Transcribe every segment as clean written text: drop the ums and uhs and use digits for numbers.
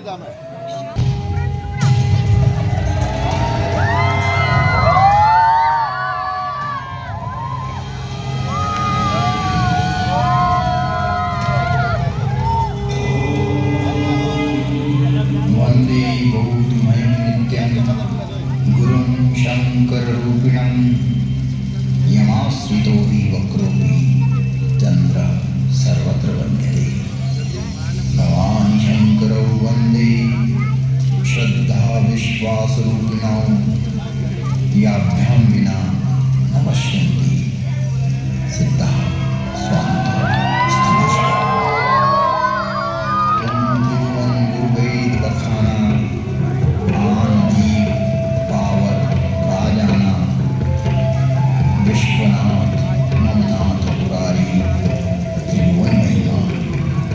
इंतजाम है। वंदे बोधमयं नित्यं गुरुं शंकररूपिणं यमाश्रितो हि वक्रो हि चन्द्र सर्वत्र वन्द्यते। भवान् शंकरौ वन्दे श्रद्धा विश्वासरूपिणौ याभ्यां विना न पश्यन्ति सिद्धः स्वान्तः स्थमश्च। त्वं गुरुवं गुरुवेद बखाना आन जीव पावर राजाना विश्वनाथ नमनाथ पुरारी त्रिभुवन महिमा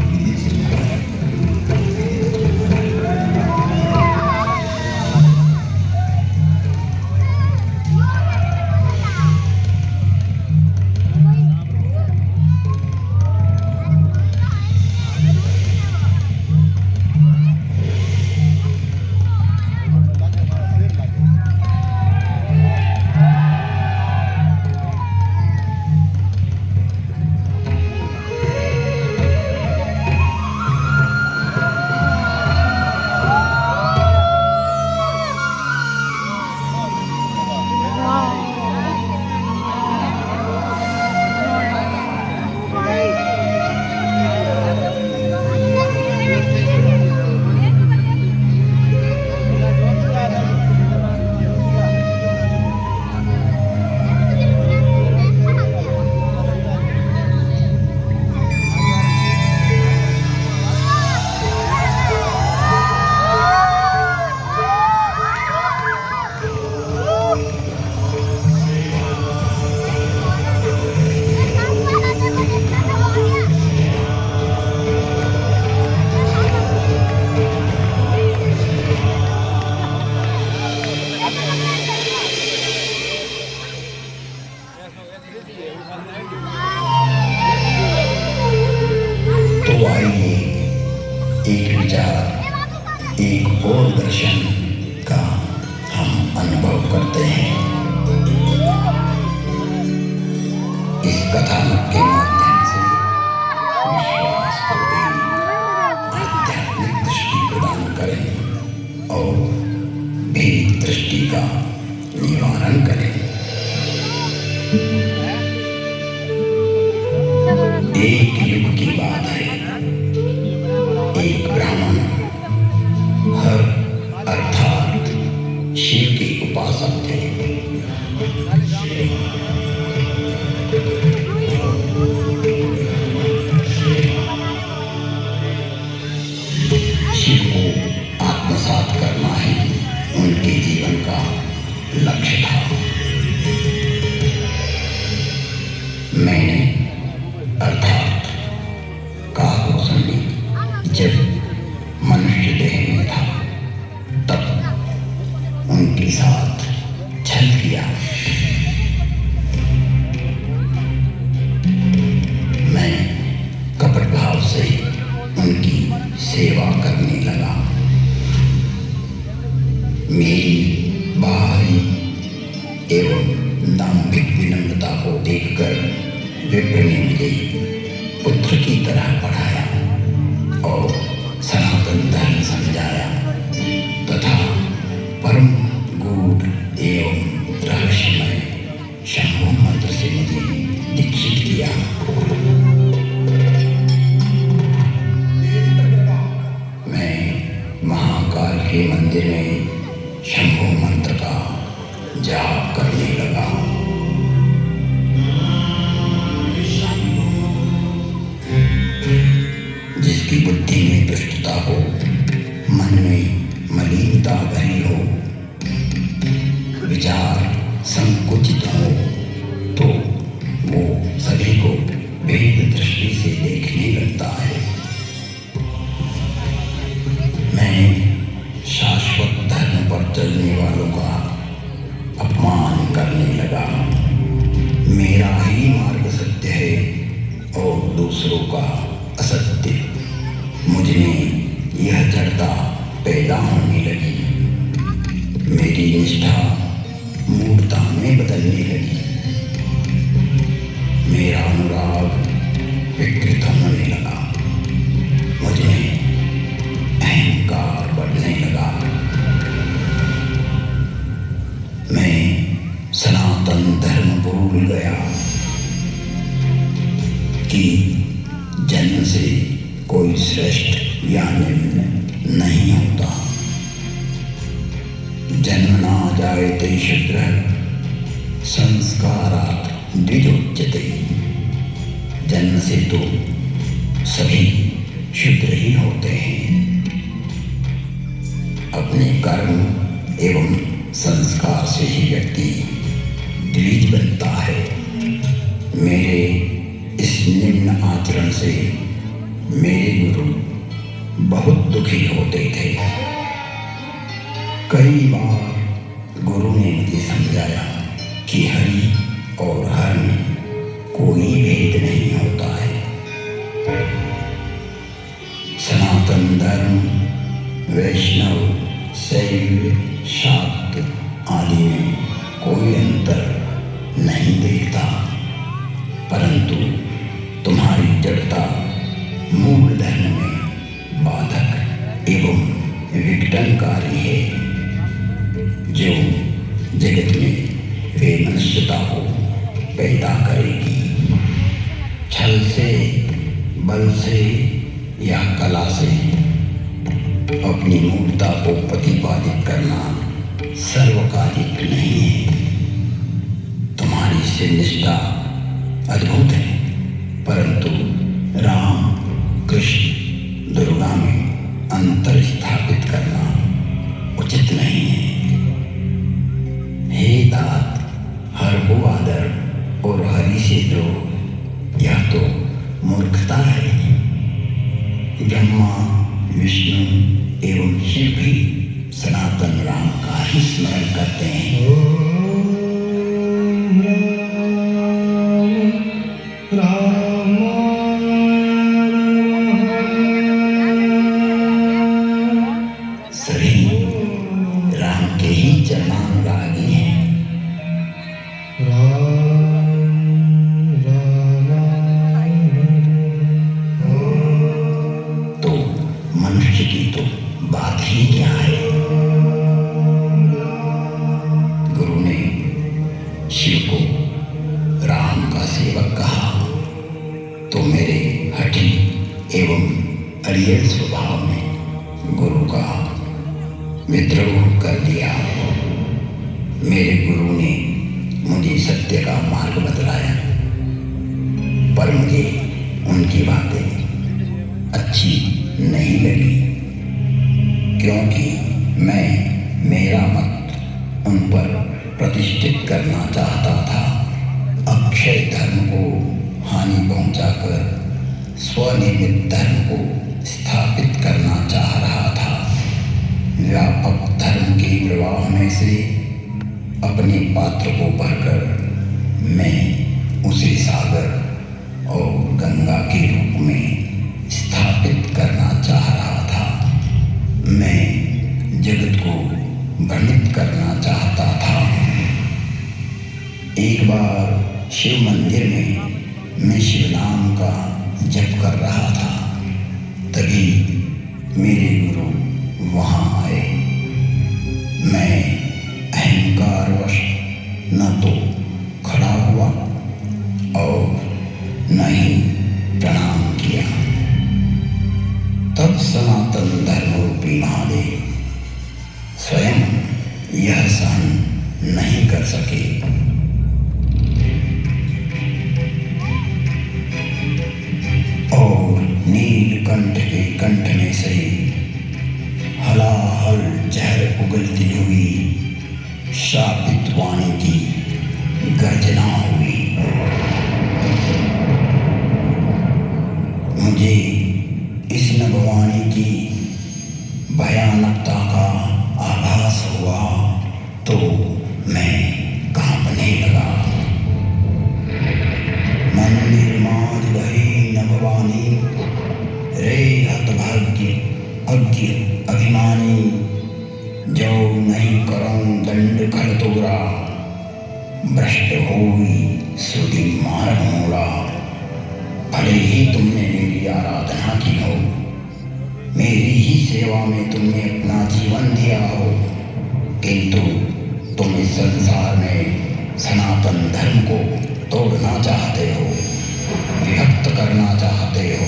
विधि सिद्ध। तो आइए एक विचार एक और दर्शन का हम अनुभव करते हैं। इस कथानक के माध्यम से विश्वास को भी आध्यात्मिक दृष्टि प्रदान करें और भेद दृष्टि का निवारण करें। एक युग की बात है। एक ब्राह्मण हर अर्थात शिव के उपासक थे। शिव को आत्मसात करना ही उनके जीवन का लक्ष्य था। मैंने अर्थात काकभूषणी जब मनुष्य देह में था तब उनके साथ छल किया। मैं कपट भाव से उनकी सेवा करने लगा। मेरी बाहरी एवं दाम्भिक विनम्रता को देखकर विप्र ने मुझे पुत्र की तरह पढ़ाया और सनातन धर्म समझाया तथा परम गूढ़ एवं रहस्यमय शंभु मंत्र से मुझे दीक्षित किया। मैं महाकाल के मंदिर में शंभु मंत्र का जाप करने लगा। जिसकी बुद्धि में दुष्टता हो, मन में मलिनता भरी हो, विचार संकुचित हो, तो वो सभी को भेद दृष्टि से देखने लगता है। मैं शाश्वत धर्म पर चलने वालों का अपमान करने लगा। मेरा ही मार्ग सत्य है और दूसरों का असत्य। मुझ में यह जड़ता नहीं होता। जन्मना जायते शूद्रः संस्कारात् द्विजोच्यते। जन्म से तो सभी शूद्र ही होते हैं। अपने कर्म एवं संस्कार से ही व्यक्ति द्विज बनता है। मेरे इस निम्न आचरण से मेरे गुरु बहुत दुखी होते थे। कई बार गुरु ने मुझे समझाया कि हरि और हर में कोई भेद नहीं होता है। सनातन धर्म, वैष्णव, शैव, शाक्त आदि में कोई अंतर नहीं देखता, परंतु तुम्हारी जड़ता मूल धर्म में बाधक एवं विघटनकारी है, जो जगत में वे मनुष्यता को पैदा करेगी। छल से, बल से या कला से अपनी मूर्खता को प्रतिपादित करना सर्वकालिक नहीं है। तुम्हारी शिव निष्ठा अद्भुत है, परंतु राम, कृष्ण, दुर्गा में अंतर स्थापित करना उचित नहीं है। हे तात, हर को आदर और हरि से द्रोह, यह तो मूर्खता है। ब्रह्मा, विष्णु एवं शिव भी सनातन राम का ही स्मरण करते हैं। सभी राम के ही चरणानुरागी हैं। तो मनुष्य की तो बात ही क्या है। गुरु ने शिव को राम का सेवक कहा तो मेरे हठी एवं अड़ियल स्वभाव ने गुरु का विद्रोह कर दिया। मेरे गुरु ने मुझे सत्य का मार्ग बतलाया, पर मुझे उनकी बातें अच्छी नहीं लगी, क्योंकि मैं मेरा मत उन पर प्रतिष्ठित करना चाहता था। अक्षय धर्म को हानि पहुंचाकर स्वनिर्मित धर्म को स्थापित करना चाह रहा था। व्यापक धर्म के प्रवाह में से अपने पात्र को भरकर मैं उसे सागर और गंगा के रूप में स्थापित करना चाह रहा था। मैं जगत को भ्रमित करना चाहता था। एक बार शिव मंदिर में मैं शिव नाम का जप कर रहा था, तभी मेरे गुरु वहाँ आए। मैं अहंकारवश न तो खड़ा हुआ और न ही प्रणाम किया। तब सनातन धर्म रूपी महादेव स्वयं यह सहन नहीं कर सके। और नीलकंठ के कंठ में से हलाहल जहर उगलती हुई शापित वाणी की गर्जना हुई। मुझे इस नभवाणी की भयानकता का आभास हुआ तो मैं कांपने लगा। मंदिर वही नभवानी रे हतभाग्य अज्ञ अभिमानी, जो नहीं करऊं दंड कर तोरा, भ्रष्ट होई सुधि मार्ग मोड़ा। भले ही तुमने मेरी आराधना की हो, मेरी ही सेवा में तुमने अपना जीवन दिया हो, किंतु तुम इस संसार में सनातन धर्म को तोड़ना चाहते हो, विभक्त करना चाहते हो।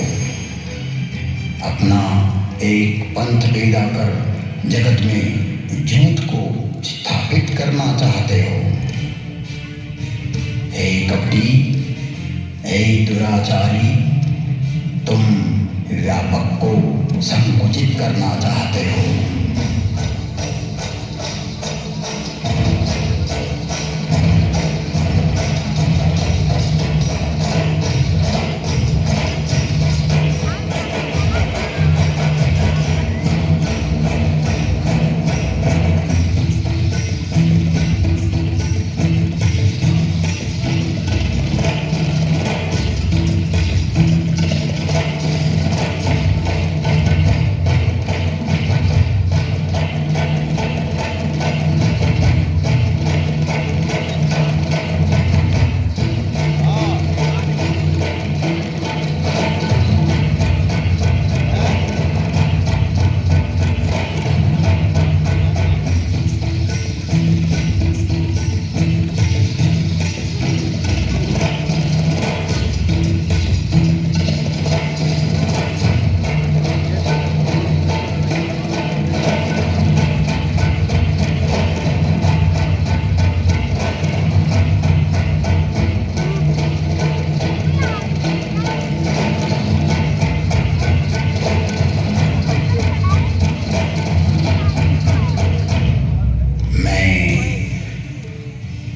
अपना एक पंथ पैदा कर जगत में झूठ को स्थापित करना चाहते हो। हे कपटी, हे दुराचारी, तुम व्यापक को संकुचित करना चाहते हो।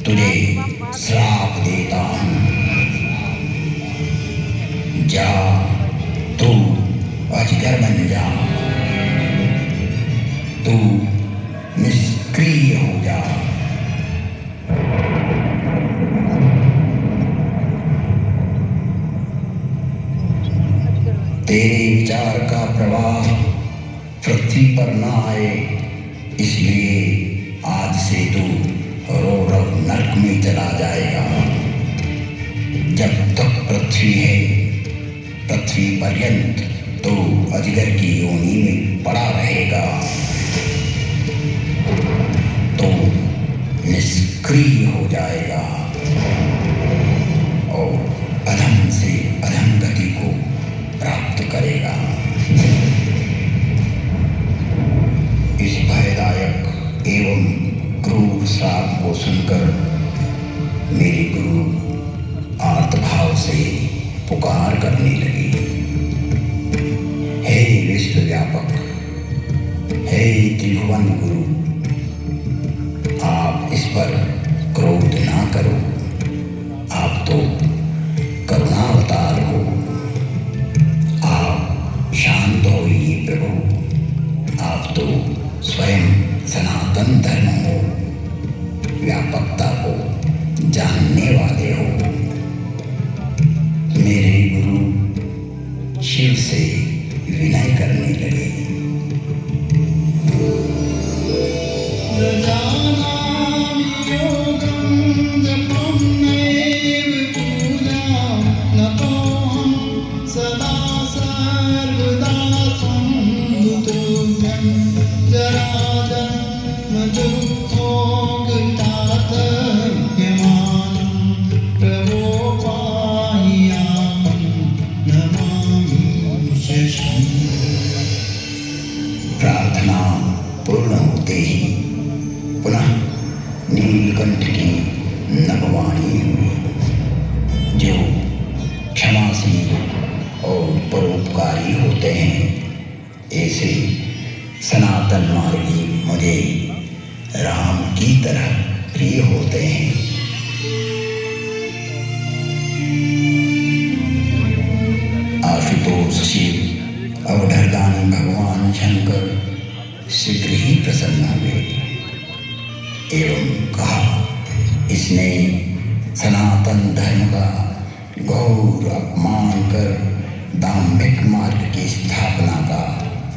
तुझे श्राप देता हूँ। जा, तू अजगर बन जा, तू निष्क्रिय हो जा। तेरे विचार का प्रवाह पृथ्वी पर न आए, इसलिए आज से तू रौरव नरक में चला जाएगा। जब तक पृथ्वी है, पृथ्वी पर्यंत तो अजगर की योनि में पड़ा रहेगा। तो निष्क्रिय हो जाएगा और अधम से अधम गति को प्राप्त करेगा। इस भयदायक एवं क्रूर श्राप को सुनकर मेरे गुरु आर्तभाव से पुकार करने लगे। हे विश्वव्यापक, हे त्रिभुवन गुरु, आप इस पर क्रोध ना करो। आप तो करुणावतार हो। आप शांत होइए प्रभु। आप तो स्वयं सनातन धर्म हो, व्यापकता को जानने वाले हो। मेरे गुरु शिव से विनय करने लगे। प्रार्थना पूर्ण होते ही पुनः नीलकंठ की नभवाणी हुई, जो क्षमाशील और परोपकारी होते हैं। ऐसे सनातन मार्गी मुझे राम की तरह प्रिय होते हैं। आशुतोष शिव अवधरदानी भगवान शंकर शीघ्र ही प्रसन्न हुए एवं कहा, इसने सनातन धर्म का घोर अपमान कर दाम्भिक मार्ग की स्थापना का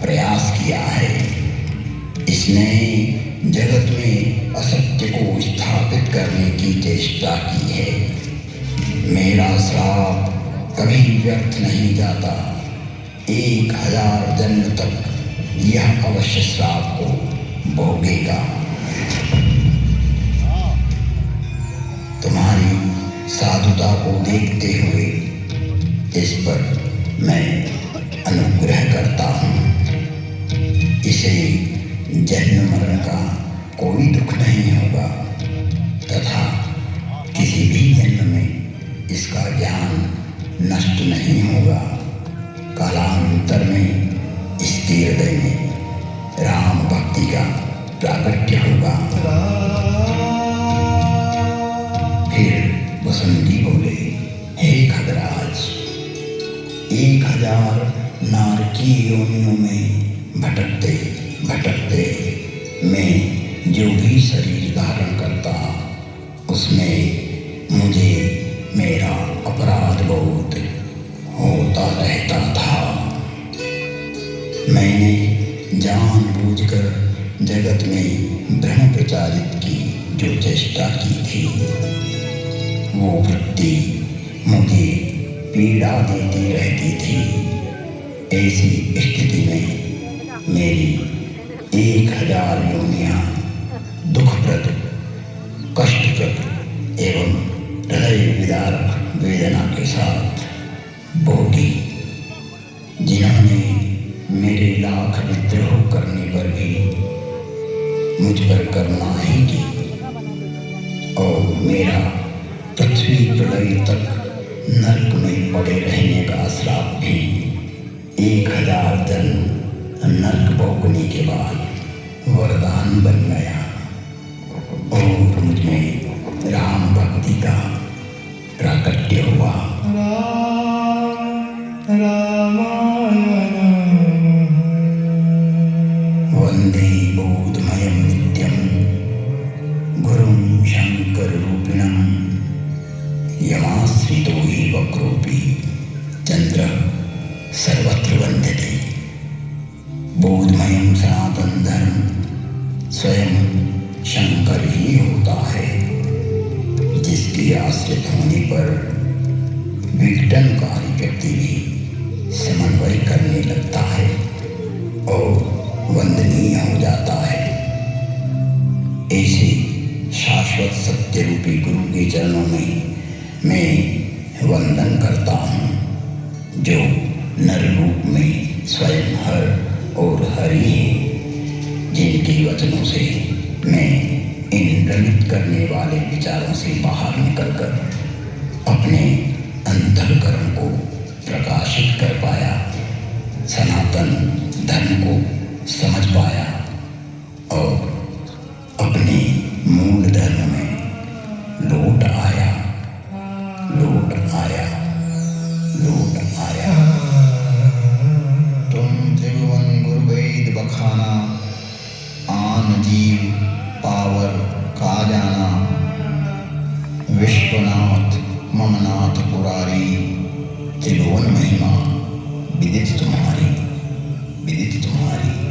प्रयास किया है। इसने जगत में असत्य को स्थापित करने की चेष्टा की है। मेरा श्राप कभी व्यर्थ नहीं जाता। 1000 जन्म तक यह अवश्य श्राप को भोगेगा। तुम्हारी साधुता को देखते हुए इस पर मैं अनुग्रह करता हूँ। इसे जन्म मरण का कोई दुख नहीं होगा तथा किसी भी जन्म में इसका ज्ञान नष्ट नहीं होगा। कालांतर में इसके हृदय में राम भक्ति का प्राकट्य होगा। फिर वसंत जी बोले, हे खगराज, 1000 नारकी योनियों में भटकते भटकते मैं जो भी शरीर धारण करता उसमें मुझे मेरा अपराध बोध होता रहता था। मैंने जानबूझकर जगत में भ्रम प्रचारित की जो चेष्टा की थी वो वृत्ति मुझे पीड़ा देती रहती थी। ऐसी स्थिति में मेरी 1000 योनियां दुखप्रद, कष्टप्रद एवं हृदय विदारक वेदना के साथ भोगी। जिन्होंने मेरे लाख विद्रोह करने पर भी मुझ पर करुणा ही की और मेरा पृथ्वी प्रलय तक नरक में पड़े रहने का श्राप भी 1000 जन्म नरक भोगने के बाद वरदान बन गया और मुझमें राम भक्ति का प्राकट्य हुआ। वंदे बोधमयं नित्यं गुरुं शंकर रूपिणं यमाश्रितो हि वक्रोऽपि चंद्र सर्वत्र वंद्यते। बोधमयं सनातन धर्म स्वयं शंकर ही होता है जिसके आश्रित होने पर विघटनकारी व्यक्ति भी समन्वय करने लगता है और वंदनीय हो जाता है। ऐसे शाश्वत सत्य रूपी गुरु के चरणों में मैं वंदन करता हूँ जो नर रूप में स्वयं हर और हरि है, जिनके वचनों से मैं इन भ्रमित करने वाले विचारों से बाहर निकलकर अपने अंतःकरण को प्रकाशित कर पाया, सनातन धर्म को समझ पाया और अपने मूल धर्म में लौट आया, लौट आया, लौट आया। तुम त्रिभुवन गुरुवेद बखाना, आन जीव पावर का जाना, विश्वनाथ ममनाथ पुरारी, त्रिभुवन महिमा विदित तुम्हारी, विदित तुम्हारी।